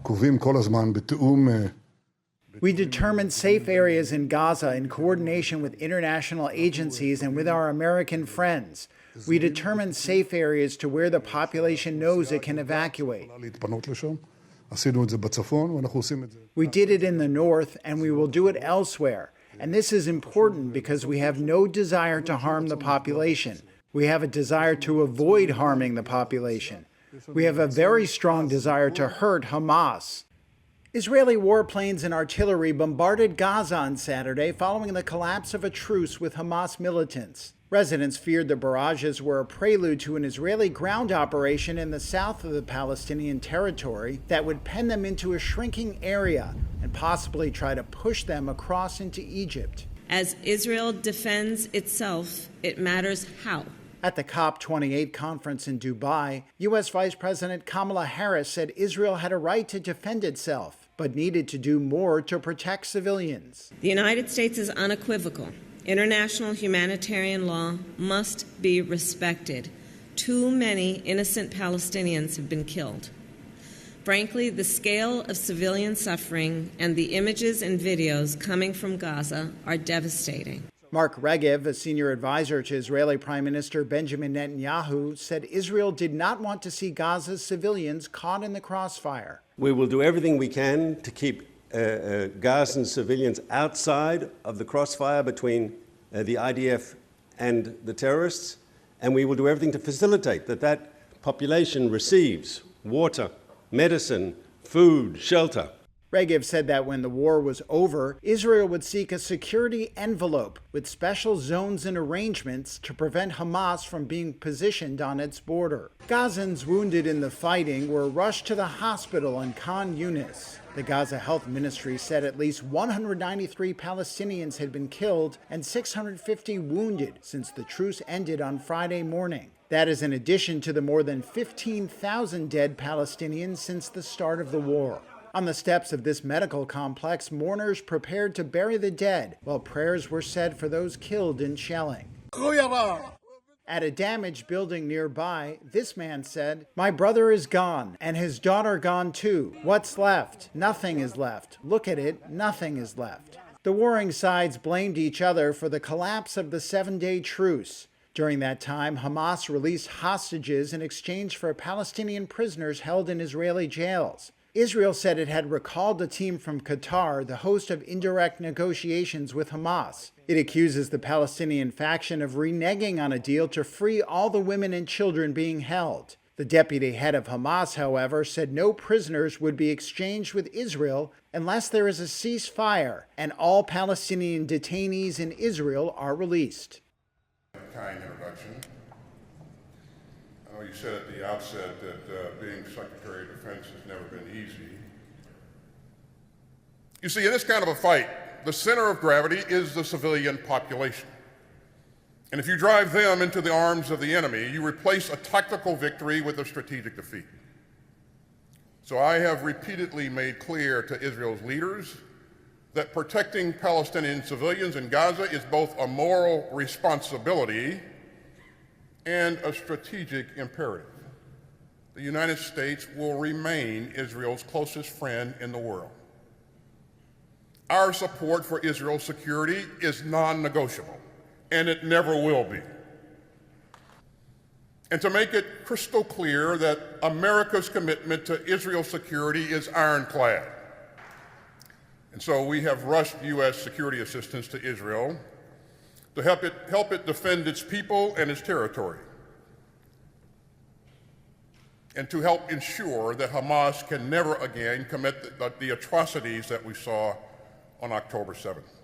עוקבים כל הזמן בתיאום. We determined safe areas in Gaza in coordination with international agencies and with our American friends. We determined safe areas to where the population knows it can evacuate. להתפנות לשם. עשינו את זה בצפון, ואנחנו עושים את זה. We did it in the north, and we will do it elsewhere. And this is important because we have no desire to harm the population. We have a desire to avoid harming the population. We have a very strong desire to hurt Hamas. Israeli warplanes and artillery bombarded Gaza on Saturday following the collapse of a truce with Hamas militants. Residents feared the barrages were a prelude to an Israeli ground operation in the south of the Palestinian territory that would pen them into a shrinking area and possibly try to push them across into Egypt. As Israel defends itself, it matters how. At the COP28 conference in Dubai, U.S. Vice President Kamala Harris said Israel had a right to defend itself, but needed to do more to protect civilians. The United States is unequivocal. International humanitarian law must be respected. Too many innocent Palestinians have been killed. Frankly, the scale of civilian suffering and the images and videos coming from Gaza are devastating. Mark Regev, a senior advisor to Israeli Prime Minister Benjamin Netanyahu, said Israel did not want to see Gaza's civilians caught in the crossfire. We will do everything we can to keep Gazan civilians outside of the crossfire between the IDF and the terrorists, and we will do everything to facilitate that population receives water, medicine, food, shelter. Regev said that when the war was over, Israel would seek a security envelope with special zones and arrangements to prevent Hamas from being positioned on its border. Gazans wounded in the fighting were rushed to the hospital in Khan Yunis. The Gaza Health Ministry said at least 193 Palestinians had been killed and 650 wounded since the truce ended on Friday morning. That is in addition to the more than 15,000 dead Palestinians since the start of the war. On the steps of this medical complex, mourners prepared to bury the dead, while prayers were said for those killed in shelling. At a damaged building nearby, this man said, "My brother is gone, and his daughter gone too. What's left? Nothing is left. Look at it, nothing is left." The warring sides blamed each other for the collapse of the 7-day truce. During that time, Hamas released hostages in exchange for Palestinian prisoners held in Israeli jails. Israel said it had recalled a team from Qatar, the host of indirect negotiations with Hamas. It accuses the Palestinian faction of reneging on a deal to free all the women and children being held. The deputy head of Hamas, however, said no prisoners would be exchanged with Israel unless there is a ceasefire and all Palestinian detainees in Israel are released. Kind introduction. I know you said at the outset that being Secretary of Defense has never been easy. You see, in this kind of a fight, the center of gravity is the civilian population. And if you drive them into the arms of the enemy, you replace a tactical victory with a strategic defeat. So I have repeatedly made clear to Israel's leaders that protecting Palestinian civilians in Gaza is both a moral responsibility and a strategic imperative. The United States will remain Israel's closest friend in the world. Our support for Israel's security is non-negotiable, and it never will be. And to make it crystal clear that America's commitment to Israel's security is ironclad. And so we have rushed U.S. security assistance to Israel to help it defend its people and its territory, and to help ensure that Hamas can never again commit the atrocities that we saw on October 7th.